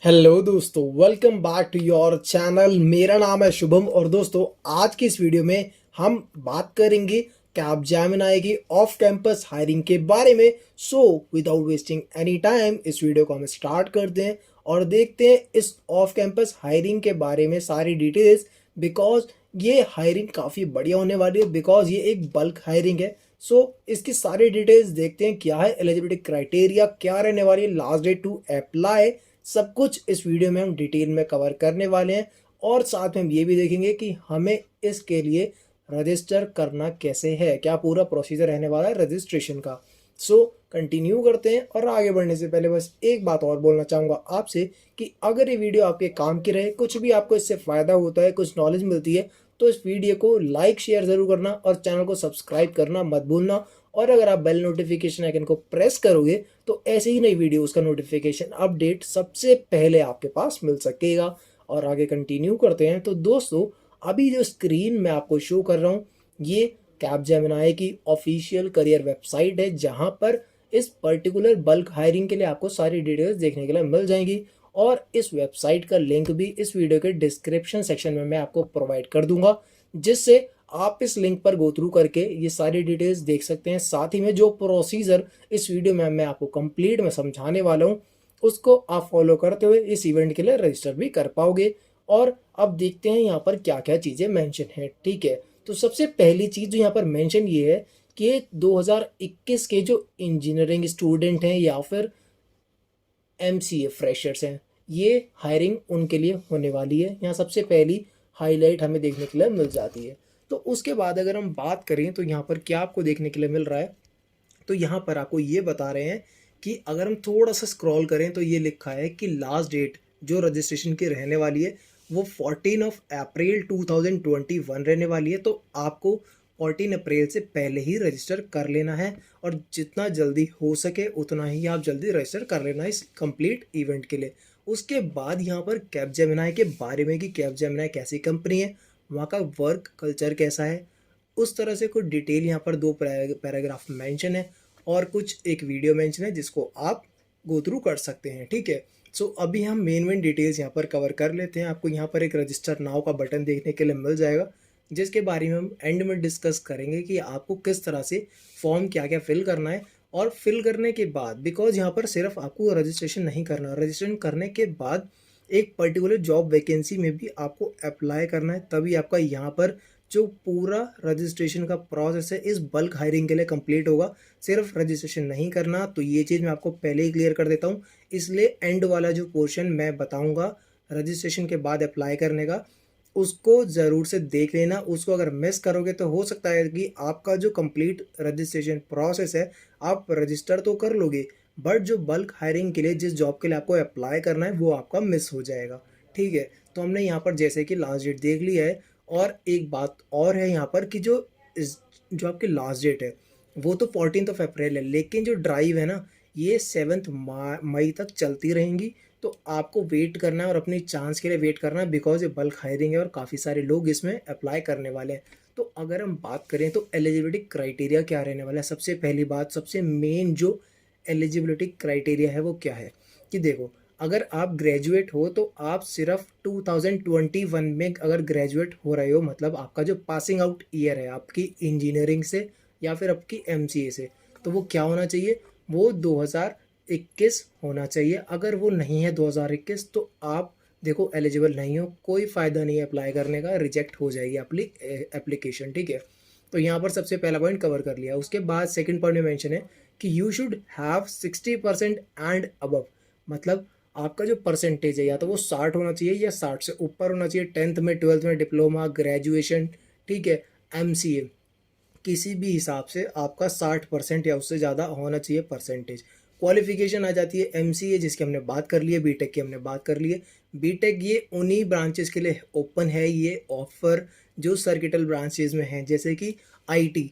Hello दोस्तों, welcome back to your channel. मेरा नाम है शुभम और दोस्तों आज की इस वीडियो में हम बात करेंगे कैपजेमिनी की ऑफ कैंपस हायरिंग के बारे में। So without wasting any time इस वीडियो को हम स्टार्ट करते हैं और देखते हैं इस ऑफ कैंपस हायरिंग के बारे में सारी डिटेल्स। बिकॉज ये हायरिंग काफ़ी बढ़िया होने वाली है, बिकॉज ये एक बल्क हायरिंग है। सो इसकी सारी डिटेल्स देखते हैं, क्या है एलिजिबिलिटी क्राइटेरिया, क्या रहने वाली है लास्ट डेट टू अप्लाई, सब कुछ इस वीडियो में हम डिटेल में कवर करने वाले हैं। और साथ में हम ये भी देखेंगे कि हमें इसके लिए रजिस्टर करना कैसे है, क्या पूरा प्रोसीजर रहने वाला है रजिस्ट्रेशन का। सो कंटिन्यू करते हैं और आगे बढ़ने से पहले बस एक बात और बोलना चाहूँगा आपसे कि अगर ये वीडियो आपके काम की रहे, कुछ भी आपको इससे फ़ायदा होता है, कुछ नॉलेज मिलती है, तो इस वीडियो को लाइक शेयर ज़रूर करना और चैनल को सब्सक्राइब करना मत भूलना। और अगर आप बेल नोटिफिकेशन आइकन को प्रेस करोगे तो ऐसे ही नई वीडियोस का नोटिफिकेशन अपडेट सबसे पहले आपके पास मिल सकेगा। और आगे कंटिन्यू करते हैं। तो दोस्तों अभी जो स्क्रीन में आपको शो कर रहा हूँ, ये कैपजेमिनी की ऑफिशियल करियर वेबसाइट है, जहाँ पर इस पर्टिकुलर बल्क हायरिंग के लिए आपको सारी डिटेल्स देखने के लिए मिल जाएंगी। और इस वेबसाइट का लिंक भी इस वीडियो के डिस्क्रिप्शन सेक्शन में मैं आपको प्रोवाइड कर दूंगा, जिससे आप इस लिंक पर गो थ्रू करके ये सारी डिटेल्स देख सकते हैं। साथ ही में जो प्रोसीजर इस वीडियो में मैं आपको कंप्लीट में समझाने वाला हूँ, उसको आप फॉलो करते हुए इस इवेंट के लिए रजिस्टर भी कर पाओगे। और अब देखते हैं यहाँ पर क्या क्या चीज़ें मेंशन है। ठीक है, तो सबसे पहली चीज़ जो यहाँ पर मेंशन ये है कि 2021 के जो इंजीनियरिंग स्टूडेंट हैं या फिर एमसीए फ्रेशर्स हैं, ये हायरिंग उनके लिए होने वाली है। यहाँ सबसे पहली हाईलाइट हमें देखने के लिए मिल जाती है। तो उसके बाद अगर हम बात करें तो यहाँ पर क्या आपको देखने के लिए मिल रहा है, तो यहाँ पर आपको ये बता रहे हैं कि अगर हम थोड़ा सा स्क्रॉल करें तो ये लिखा है कि लास्ट डेट जो रजिस्ट्रेशन की रहने वाली है वो 14 अप्रैल 2021 रहने वाली है। तो आपको 14 अप्रैल से पहले ही रजिस्टर कर लेना है और जितना जल्दी हो सके उतना ही आप जल्दी रजिस्टर कर लेना इस कंप्लीट इवेंट के लिए। उसके बाद यहाँ पर कैपजेमिनी के बारे में कि कैपजेमिनी कैसी कंपनी है, वहाँ का वर्क कल्चर कैसा है, उस तरह से कुछ डिटेल यहाँ पर दो पैराग्राफ मेंशन है और कुछ एक वीडियो मेंशन है जिसको आप गो थ्रू कर सकते हैं। ठीक है, सो अभी हम मेन डिटेल्स यहाँ पर कवर कर लेते हैं। आपको यहाँ पर एक रजिस्टर नाउ का बटन देखने के लिए मिल जाएगा, जिसके बारे में हम एंड में डिस्कस करेंगे कि आपको किस तरह से फॉर्म क्या क्या फिल करना है। और फिल करने के बाद, बिकॉज यहाँ पर सिर्फ आपको रजिस्ट्रेशन नहीं करना, रजिस्ट्रेशन करने के बाद एक पर्टिकुलर जॉब वैकेंसी में भी आपको अप्लाई करना है, तभी आपका यहाँ पर जो पूरा रजिस्ट्रेशन का प्रोसेस है इस बल्क हायरिंग के लिए कंप्लीट होगा। सिर्फ रजिस्ट्रेशन नहीं करना, तो ये चीज़ मैं आपको पहले ही क्लियर कर देता हूँ। इसलिए एंड वाला जो पोर्शन मैं बताऊँगा रजिस्ट्रेशन के बाद अप्लाई करने का, उसको ज़रूर से देख लेना। उसको अगर मिस करोगे तो हो सकता है कि आपका जो कंप्लीट रजिस्ट्रेशन प्रोसेस है, आप रजिस्टर तो कर लोगे बट जो बल्क हायरिंग के लिए जिस जॉब के लिए आपको अप्लाई करना है वो आपका मिस हो जाएगा। ठीक है, तो हमने यहाँ पर जैसे कि लास्ट डेट देख लिया है। और एक बात और है यहाँ पर कि जो आपकी लास्ट डेट है वो तो 14 अप्रैल है, लेकिन जो ड्राइव है ना ये 7 मई तक चलती रहेंगी। तो आपको वेट करना है और अपनी चांस के लिए वेट करना है, बिकॉज ये बल्क हायरिंग है और काफ़ी सारे लोग इसमें अप्लाई करने वाले हैं। तो अगर हम बात करें तो एलिजिबिलिटी क्राइटेरिया क्या रहने वाला है, सबसे पहली बात, सबसे मेन जो एलिजिबिलिटी क्राइटेरिया है वो क्या है कि देखो, अगर आप ग्रेजुएट हो तो आप सिर्फ 2021 में अगर ग्रेजुएट हो रहे हो, मतलब आपका जो पासिंग आउट ईयर है आपकी इंजीनियरिंग से या फिर आपकी एमसीए से, तो वो क्या होना चाहिए, वो 2021 होना चाहिए। अगर वो नहीं है 2021 तो आप देखो एलिजिबल नहीं हो, कोई फ़ायदा नहीं है अप्लाई करने का, रिजेक्ट हो जाएगी अपनी एप्लीकेशन। ठीक है, तो यहाँ पर सबसे पहला पॉइंट कवर कर लिया। उसके बाद सेकंड पॉइंट में मेंशन है कि you should have 60% and above, मतलब आपका जो परसेंटेज है या तो वो 60 होना चाहिए या 60 से ऊपर होना चाहिए, 10th में 12th में डिप्लोमा ग्रेजुएशन। ठीक है, एमसीए किसी भी हिसाब से आपका 60% या उससे ज़्यादा होना चाहिए परसेंटेज। क्वालिफिकेशन आ जाती है एमसीए, जिसकी हमने बात कर ली है, बीटेक की हमने बात कर ली है। बीटेक ये उन्हीं ब्रांचेस के लिए ओपन है, ये ऑफर जो सर्किटल ब्रांचेज में हैं, जैसे कि IT,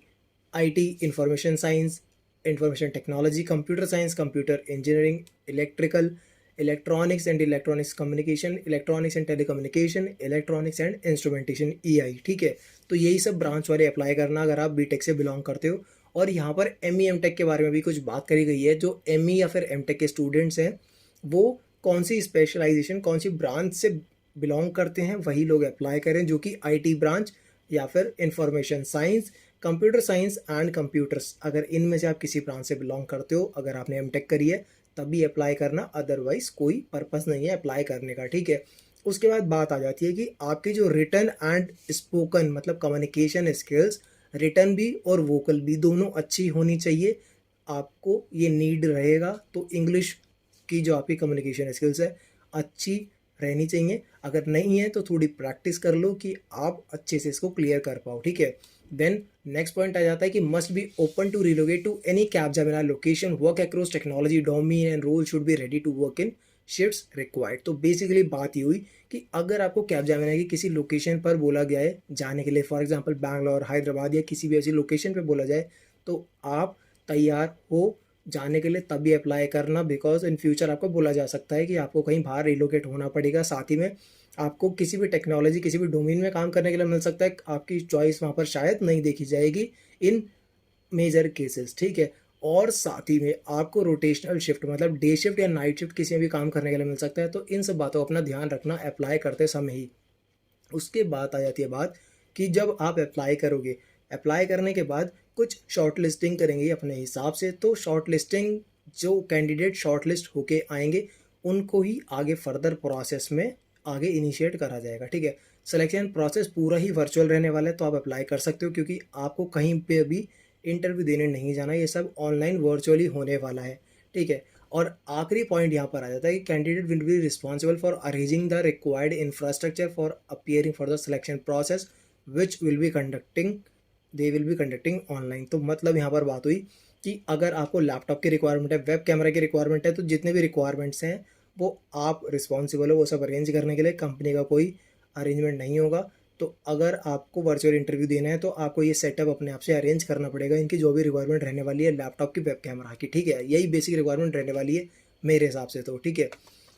IT information science, information technology, computer science, computer engineering, electrical, electronics and electronics communication, electronics and telecommunication, electronics and instrumentation EI. ठीक है, तो यही सब ब्रांच वाले अप्लाई करना अगर आप बीटेक से बिलोंग करते हो। और यहाँ पर एम ई एम टेक के बारे में भी कुछ बात करी गई है। जो एम ई या फिर एम टेक के स्टूडेंट्स हैं वो कौन सी स्पेशलाइजेशन, कौन सी ब्रांच से बिलोंग करते हैं वही लोग अप्लाई करें, जो कि आईटी ब्रांच या फिर information science, computer science and computers, अगर इनमें से आप किसी ब्रांच से बिलोंग करते हो, अगर आपने एमटेक करी है तभी अप्लाई करना, अदरवाइज कोई पर्पस नहीं है अप्लाई करने का, ठीक है। उसके बाद बात आ जाती है कि आपकी जो रिटन एंड स्पोकन मतलब कम्युनिकेशन स्किल्स, रिटन भी और वोकल भी दोनों अच्छी होनी चाहिए, आपको ये नीड रहेगा। तो इंग्लिश की जो आपकी कम्युनिकेशन स्किल्स है अच्छी रहनी चाहिए, अगर नहीं है तो थोड़ी प्रैक्टिस कर लो कि आप अच्छे से इसको क्लियर कर पाओ, ठीक है। देन नेक्स्ट पॉइंट आ जाता है कि must be open to relocate to any Capgemini location, work across technology domain and role should be ready to work in shifts required. तो बेसिकली बात ये हुई कि अगर आपको कैपजेमिनी की किसी लोकेशन पर बोला गया है जाने के लिए, फॉर एग्जांपल बैंगलोर, हैदराबाद या किसी भी ऐसी लोकेशन पर बोला जाए, तो आप तैयार हो जाने के लिए तभी अप्लाई करना, बिकॉज इन फ्यूचर आपको बोला जा सकता है कि आपको कहीं बाहर रिलोकेट होना पड़ेगा, साथ ही में आपको किसी भी टेक्नोलॉजी किसी भी डोमेन में काम करने के लिए मिल सकता है, आपकी चॉइस वहाँ पर शायद नहीं देखी जाएगी इन मेजर केसेस, ठीक है। और साथ ही में आपको रोटेशनल शिफ्ट मतलब डे शिफ्ट या नाइट शिफ्ट किसी में भी काम करने के लिए मिल सकता है, तो इन सब बातों का अपना ध्यान रखना अप्लाई करते समय ही। उसके बाद आ जाती है बात कि जब आप अप्लाई करोगे, अप्लाई करने के बाद कुछ शॉर्ट लिस्टिंग करेंगे अपने हिसाब से, तो शॉर्ट लिस्टिंग जो कैंडिडेट शॉर्ट लिस्ट होके आएंगे उनको ही आगे फर्दर प्रोसेस में आगे इनिशिएट करा जाएगा, ठीक है। सिलेक्शन प्रोसेस पूरा ही वर्चुअल रहने वाला है, तो आप अप्लाई कर सकते हो क्योंकि आपको कहीं पे भी इंटरव्यू देने नहीं जाना, ये सब ऑनलाइन वर्चुअली होने वाला है, ठीक है। और आखिरी पॉइंट यहाँ पर आ जाता है कि candidate will be responsible for arranging the required infrastructure for appearing for the selection process which they will be conducting online. तो मतलब यहाँ पर बात हुई कि अगर आपको लैपटॉप की रिक्वायरमेंट है, वेब कैमरा की रिक्वायरमेंट है, तो जितने भी रिक्वायरमेंट्स हैं वो आप रिस्पॉन्सिबल हो वो सब अरेंज करने के लिए, कंपनी का कोई अरेंजमेंट नहीं होगा। तो अगर आपको वर्चुअल इंटरव्यू देना है तो आपको ये सेटअप अपने आप से अरेंज करना पड़ेगा, इनकी जो भी रिक्वायरमेंट रहने वाली है लैपटॉप की, वेब कैमरा की, ठीक है, यही बेसिक रिक्वायरमेंट रहने वाली है मेरे हिसाब से, तो ठीक है।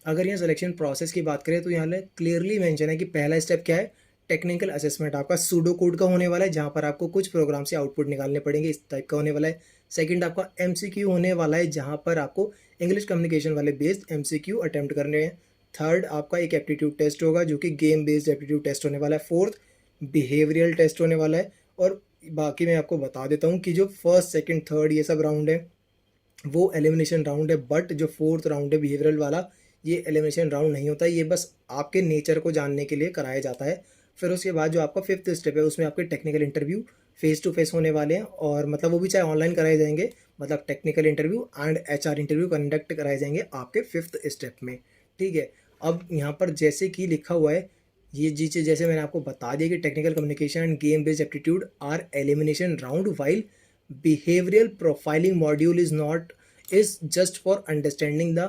अगर यहाँ सिलेक्शन प्रोसेस की बात करें तो यहाँ क्लियरली मेंशन है कि पहला स्टेप क्या है, टेक्निकल असेसमेंट आपका सूडो कोड का होने वाला है, जहाँ पर आपको कुछ प्रोग्राम से आउटपुट निकालने पड़ेंगे, इस टाइप का होने वाला है। सेकंड आपका एमसीक्यू होने वाला है, जहाँ पर आपको इंग्लिश कम्युनिकेशन वाले बेस्ड एमसीक्यू अटेम्प्ट करने हैं। थर्ड आपका एक एप्टीट्यूड टेस्ट होगा जो कि गेम बेस्ड एप्टीट्यूड टेस्ट होने वाला है। फोर्थ बिहेवियरल टेस्ट होने वाला है। और बाकी मैं आपको बता देता हूँ कि जो फर्स्ट सेकंड थर्ड ये सब राउंड है वो एलिमिनेशन राउंड है, बट जो फोर्थ राउंड है बिहेवियरल वाला, ये एलिमिनेशन राउंड नहीं होता, ये बस आपके नेचर को जानने के लिए कराया जाता है। फिर उसके बाद जो आपका फिफ्थ स्टेप है उसमें आपके technical interview face to face होने वाले हैं, और मतलब वो भी चाहे ऑनलाइन कराए जाएंगे, मतलब technical interview and HR interview conduct कराए जाएंगे आपके फिफ्थ स्टेप में, ठीक है। अब यहाँ पर जैसे कि लिखा हुआ है ये जी चीज़ जैसे मैंने आपको बता दिया कि technical communication and game based aptitude are elimination round, while behavioral profiling module is just for understanding the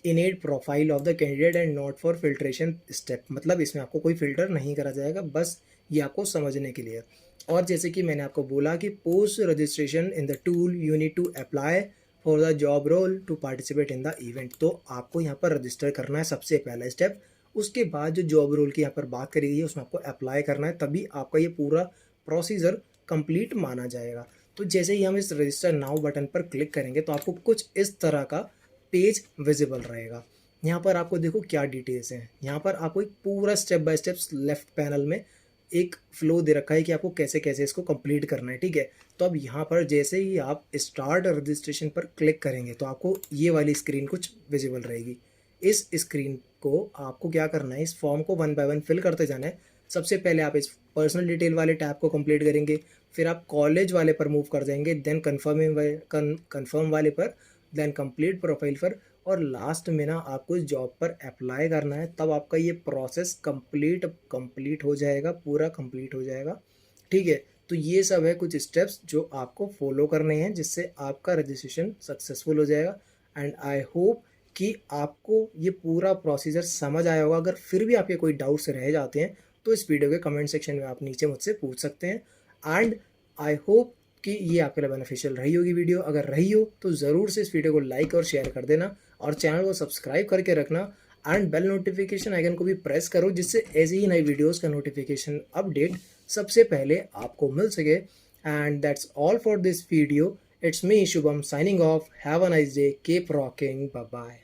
innate profile of the candidate and not for filtration step। मतलब इसमें आपको कोई फिल्टर नहीं करा जाएगा, बस ये आपको समझने के लिए। और जैसे कि मैंने आपको बोला कि post registration in the tool you need to apply for the job role to participate in the event. तो आपको यहाँ पर रजिस्टर करना है सबसे पहला स्टेप। उसके बाद जो जॉब रोल की यहाँ पर बात करी गई है उसमें आपको अप्लाई करना है, तभी आपका ये पूरा प्रोसीजर कंप्लीट माना जाएगा। तो जैसे ही हम इस रजिस्टर नाउ बटन पर क्लिक करेंगे तो आपको कुछ इस तरह का पेज विजिबल रहेगा। यहाँ पर आपको देखो क्या डिटेल्स हैं, यहाँ पर आपको एक पूरा step by step left panel में एक फ्लो दे रखा है कि आपको कैसे कैसे इसको कंप्लीट करना है, ठीक है। तो अब यहाँ पर जैसे ही आप स्टार्ट रजिस्ट्रेशन पर क्लिक करेंगे तो आपको ये वाली स्क्रीन कुछ विजिबल रहेगी। इस स्क्रीन को आपको क्या करना है, इस फॉर्म को वन बाय वन फिल करते जाना है। सबसे पहले आप इस पर्सनल डिटेल वाले टैब को कंप्लीट करेंगे, फिर आप कॉलेज वाले पर मूव कर जाएंगे, देन कन्फर्म वाले पर, देन कंप्लीट प्रोफाइल पर, और लास्ट में ना आपको इस जॉब पर अप्लाई करना है। तब आपका ये प्रोसेस कंप्लीट हो जाएगा, पूरा कंप्लीट हो जाएगा, ठीक है। तो ये सब है कुछ स्टेप्स जो आपको फॉलो करने हैं जिससे आपका रजिस्ट्रेशन सक्सेसफुल हो जाएगा। एंड आई होप कि आपको ये पूरा प्रोसीजर समझ आया होगा। अगर फिर भी आपके कोई डाउट्स रह जाते हैं तो इस वीडियो के कमेंट सेक्शन में आप नीचे मुझसे पूछ सकते हैं। एंड आई होप कि ये आपके लिए बेनिफिशियल रही होगी वीडियो। अगर रही हो तो ज़रूर से इस वीडियो को लाइक और शेयर कर देना, और चैनल को सब्सक्राइब करके रखना, एंड बेल नोटिफिकेशन आइकन को भी प्रेस करो जिससे ऐसी ही नई वीडियोस का नोटिफिकेशन अपडेट सबसे पहले आपको मिल सके। And that's all for this video. It's me Shubham signing off. Have a nice day, keep rocking, bye bye.